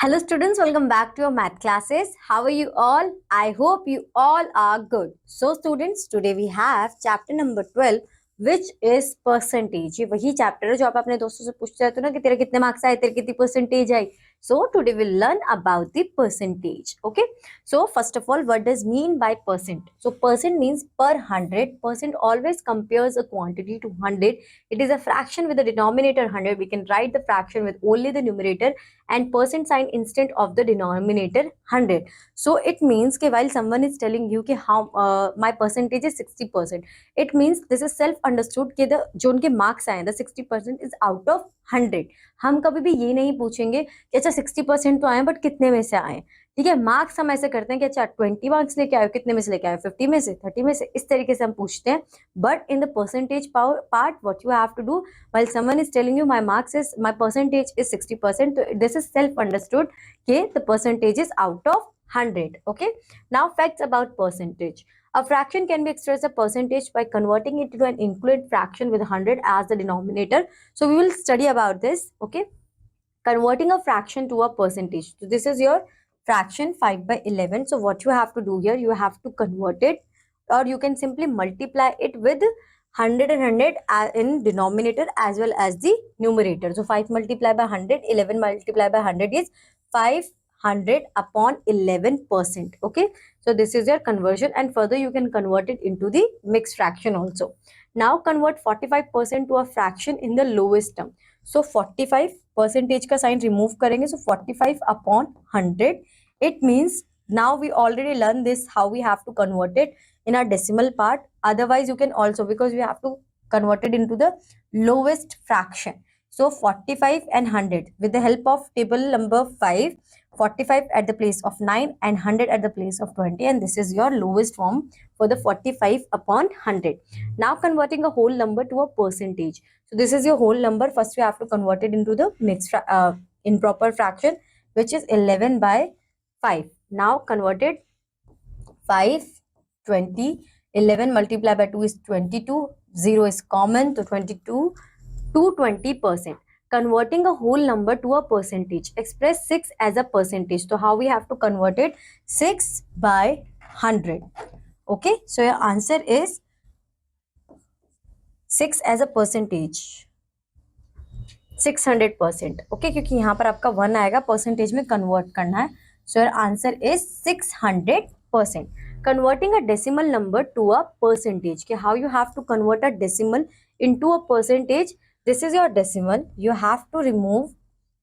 Hello students, welcome back to your math classes. How are you all? I hope you all are good. So students, today we have chapter number 12 which is percentage. ये वही chapter है जो आप अपने दोस्तों से पूछते रहते हो ना कि तेरे कितने मार्क्स आए, तेरे कितनी percentage I. So today we'll learn about the percentage. Okay. So first of all, what does mean by percent? So percent means per 100. Percent always compares a quantity to 100. It is a fraction with the denominator 100. We can write the fraction with only the numerator and percent sign instead of the denominator 100. So it means कि while someone is telling you कि how my percentage is 60%, it means this is self understood कि the जो उनके marks आए the 60% is out of 100. हम कभी भी ये नहीं पूछेंगे कि अच्छा 60% तो आए बट कितने में से आए. ठीक है, मार्क्स हम ऐसे करते हैं कि अच्छा 20 मार्क्स लेके आए, कितने में से लेके आए, 50 में से, 30 में से, इस तरीके से हम पूछते हैं. But in the percentage part what you have to do while someone is telling you my percentage is 60%, so this is self understood कि the percentage is out of 100. Okay, now facts about percentage. A fraction can be expressed as a percentage by converting it into an included fraction with 100 as the denominator. So we will study about this. Okay, converting a fraction to a percentage. So this is your fraction 5 by 11. So what you have to do here, you have to convert it, or you can simply multiply it with 100 and 100 in denominator as well as the numerator. So 5 multiplied by 100, 11 multiplied by 100 is 500 upon 11%. Okay, so this is your conversion, and further you can convert it into the mixed fraction also. Now convert 45% to a fraction in the lowest term. So 45 percentage का sign remove करेंगे, so 45 upon 100. It means now we already learned this how we have to convert it in our decimal part. Otherwise you can also, because we have to convert it into the lowest fraction. So 45 and 100 with the help of table number 5, 45 at the place of 9 and 100 at the place of 20, and this is your lowest form for the 45 upon 100. Now converting a whole number to a percentage. So this is your whole number. First we have to convert it into the mixed improper fraction, which is 11 by 5. Now converted 5, 20, 11 multiplied by 2 is 22, 0 is common, so 22 to 20%. Converting a whole number to a percentage. Express 6 as a percentage. So how we have to convert it? 6 by 100. Okay, so your answer is 6 as a percentage, 600%. Okay, क्योंकि यहाँ पर आपका 1 आएगा, percentage में convert करना है. So your answer is 600%. Converting a decimal number to a percentage. Okay, how you have to convert a decimal into a percentage? This is your decimal. You have to remove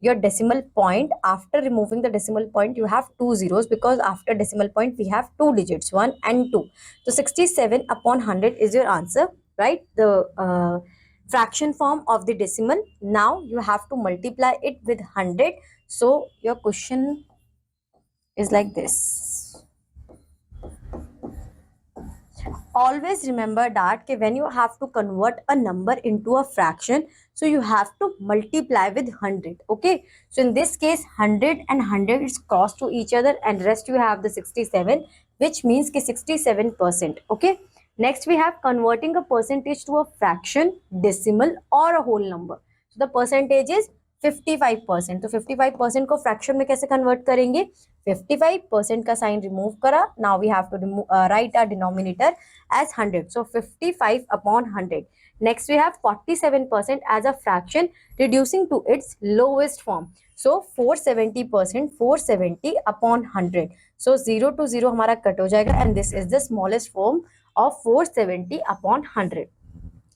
your decimal point. After removing the decimal point, you have two zeros, because after decimal point we have two digits, 1 and 2. So 67 upon 100 is your answer, right? The fraction form of the decimal. Now you have to multiply it with 100. So your question is like this. Always remember that when you have to convert a number into a fraction, so you have to multiply with 100. Okay, so in this case 100 and 100 is cross to each other, and rest you have the 67, which means 67%. Okay, next we have converting a percentage to a fraction, decimal or a whole number. So the percentage is 55%. तो 55% को fraction में कैसे convert करेंगे? 55% का sign remove करा. Now we have to write our denominator as 100. So 55 upon 100. Next we have 47% as a fraction, reducing to its lowest form. So 470%, 470 upon 100. So 0 to 0 हमारा cut हो जाएगा, and this is the smallest form of 470 upon 100.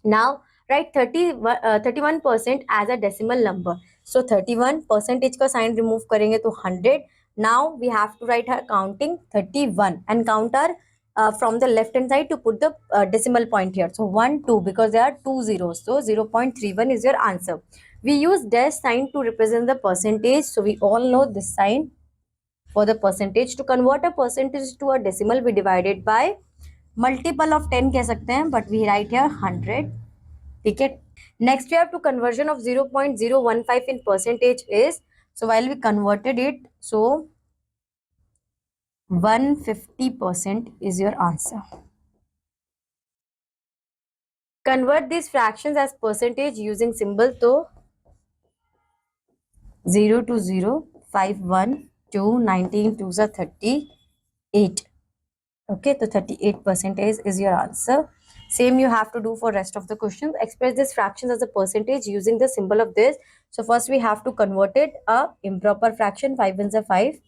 Now write 31% as a decimal number. So 31 percentage का sign remove करेंगे तो 100. Now we have to write her counting 31 and count our from the left hand side to put the decimal point here. So 1, 2, because there are two zeros. So 0.31 is your answer. We use dash sign to represent the percentage. So we all know this sign for the percentage. To convert a percentage to a decimal, we divide it by multiple of 10 कह सकते हैं, but we write here 100. ठीक है. Next we have to conversion of 0.015 in percentage is, so while we converted it, so 150% is your answer. Convert these fractions as percentage using symbol. तो 0 to 0, 5 1 2 19 2s are 38. Okay, so 38% is your answer. Same you have to do for rest of the questions. Express this fractions as a percentage using the symbol of this. So first we have to convert it a improper fraction. 5 ones are 5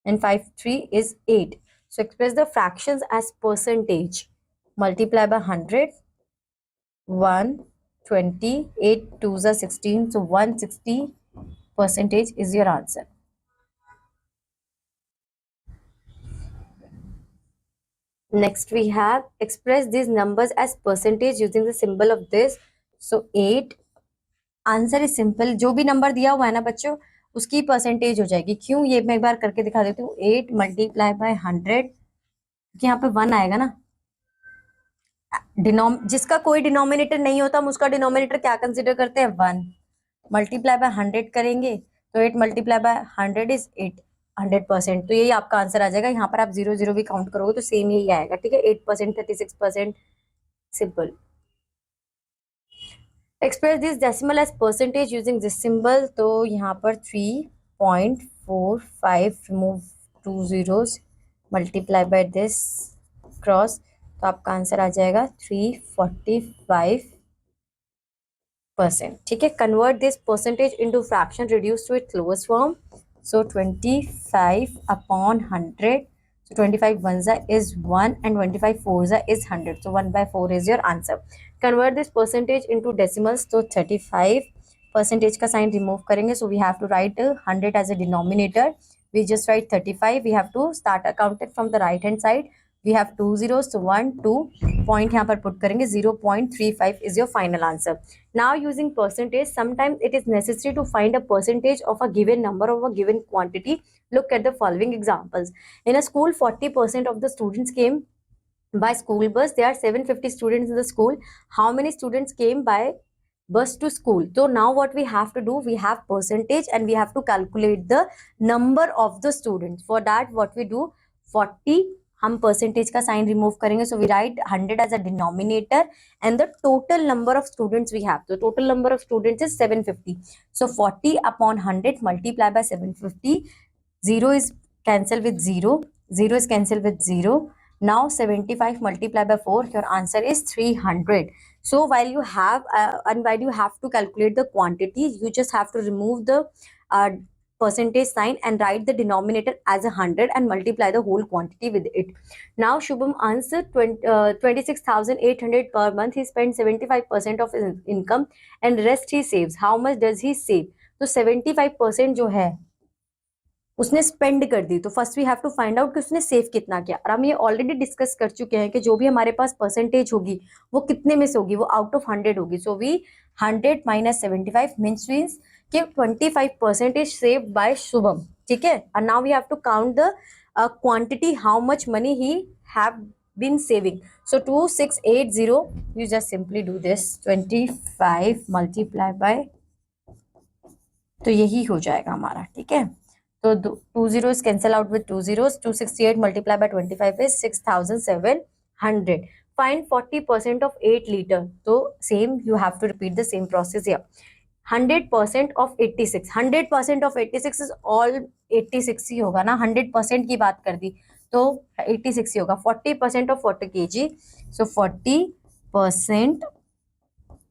and 5 3 is 8. So express the fractions as percentage. Multiply by 100. 1 20 8 2s are 16. So 160% is your answer. Next we have express these numbers as percentage using the symbol of this. So 8. Answer is simple, जो भी number दिया हुआ है ना बच्चों उसकी percentage हो जाएगी. क्यों, ये मैं एक बार करके दिखा देती हूँ. 8 मल्टीप्लाई बाय 100, क्योंकि यहाँ पे 1 आएगा ना. जिसका कोई डिनोमिनेटर नहीं होता हम उसका डिनोमिनेटर क्या कंसिडर करते हैं, 1. मल्टीप्लाई बाय 100 करेंगे तो 8 मल्टीप्लाई बाय 100 इज 8, 100%. तो यही आपका आंसर आ जाएगा. यहाँ पर आप 0 0 भी काउंट करोगे तो सेम यही आएगा. ठीक है, 8%, 36%, simple. Express this decimal as percentage using this symbol. तो यहाँ पर 3.45 remove 2 zeros multiply by this cross, तो आपका आंसर आ जाएगा 345%. ठीक है, convert this percentage into fraction, reduce to its lowest form. So 25 upon 100. So 25 ones is 1 and 25 fours is 100. So 1/4 is your answer. Convert this percentage into decimals. So 35% का sign remove करेंगे. So we have to write 100 as a denominator. We just write 35. We have to start counted from the right hand side. We have 2 zeros. So 1 2 point यहाँ पर put करेंगे. 0.35 is your final answer. Now using percentage, sometimes it is necessary to find a percentage of a given number of a given quantity. Look at the following examples. In a school, 40% of the students came by school bus. There are 750 students in the school. How many students came by bus to school? So now what we have to do, we have percentage and we have to calculate the number of the students. For that what we do, 40 हम percentage का sign remove करेंगे. So we write 100 as a denominator and the total number of students we have. The total number of students is 750. So 40 upon 100 multiply by 750. 0 is cancel with 0. 0 is cancel with 0. Now 75 multiplied by 4. Your answer is 300. So while you have to calculate the quantity, you just have to remove the percentage sign and write the denominator as 100 and multiply the whole quantity with it. Now Shubham answer 26,800 per month. He spends 75% of his income and rest he saves. How much does he save? तो 75% जो है उसने spend कर दी. तो first we have to find out कि उसने save कितना किया. और हम ये ऑलरेडी डिस्कस कर चुके हैं कि जो भी हमारे पास परसेंटेज होगी वो कितने में से होगी, वो आउट ऑफ 100 होगी. सो वी 100 माइनस 75 मीन्स कि 25% इज सेव्ड बाय शुभम. ठीक है, and now we have to count the quantity, how much money he have been saving. So 2680, you just simply do this 25 multiply by, तो यही हो जाएगा हमारा. ठीक है, तो 2 zeros cancel out with 2 zeros. 268 multiplied by 25 is 6700. Find 40% of 8 liter. So same, you have to repeat the same process here. 100% of 86. 100% of 86 is all 86 ही होगा ना. 100% की बात कर दी तो 86 ही होगा. 40% of 40 kg. So 40%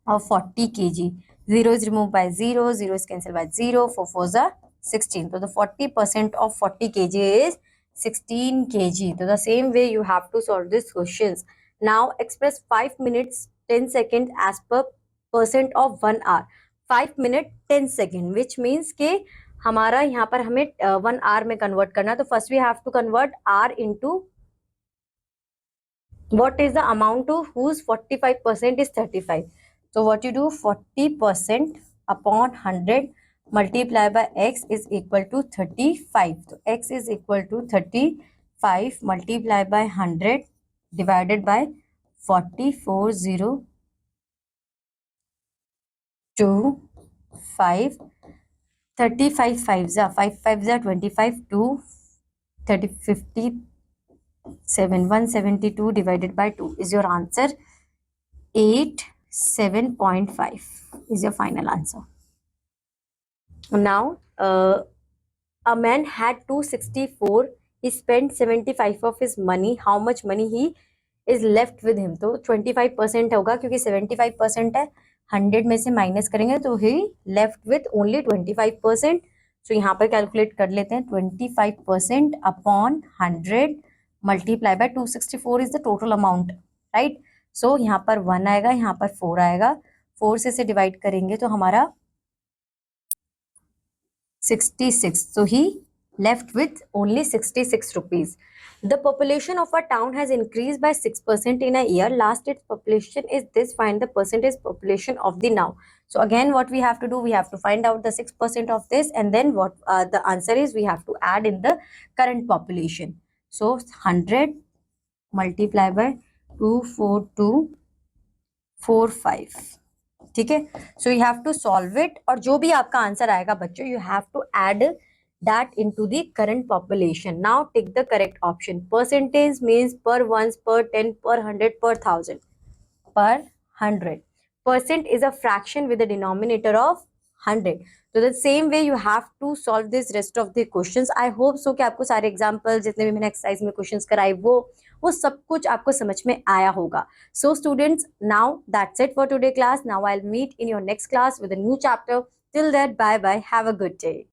of 40 kg. 0 is removed by 0. 0 is cancelled by 0. 4 4s are 16. So the 40% of 40 kg is 16 kg. So the same way you have to solve these questions. Now express 5 minutes 10 seconds as per percent of 1 hour. 5 minute 10 second, which means कि हमारा यहाँ पर हमें 1 hour में convert करना. तो first we have to convert r into what is the amount to whose 45% is 35. So what you do, 40% upon 100 multiply by x is equal to 35. So x is equal to 35 multiply by 100 divided by 40. 2 5 35 5s are 5 5s are 25. 2 30 57 172 divided by 2 is your answer. 87.5 is your final answer. Now a man had 264, he spent 75 of his money, how much money he is left with him? तो 25% होगा क्योंकि 75% है, 100 में से minus करेंगे तो ही left with only 25%. So यहाँ पर कैलकुलेट कर लेते हैं 25% upon 100 multiply by 264 is the total amount, right. So यहाँ पर 1 आएगा, यहाँ पर 4 आएगा, 4 से इसे डिवाइड करेंगे तो हमारा 66. So he left with only 66 rupees. The population of a town has increased by 6% in a year. Last its population is this. Find the percentage population of the now. So again, what we have to do, we have to find out the 6% of this, and then what the answer is, we have to add in the current population. So 100 multiply by 24245. ठीक है. So you have to solve it, और जो भी आपका answer आएगा बच्चों, you have to add that into the current population. Now take the correct option. Percentage means per ones, per 10, per 100, per 1000. Per 100. Percent is a fraction with a denominator of 100. So the same way you have to solve this rest of the questions. I hope so कि आपको सारे examples जितने भी मैंने exercise में questions कराए वो सब कुछ आपको समझ में आया होगा. So students, now that's it for today class. Now I'll meet in your next class with a new chapter. Till then, bye bye. Have a good day.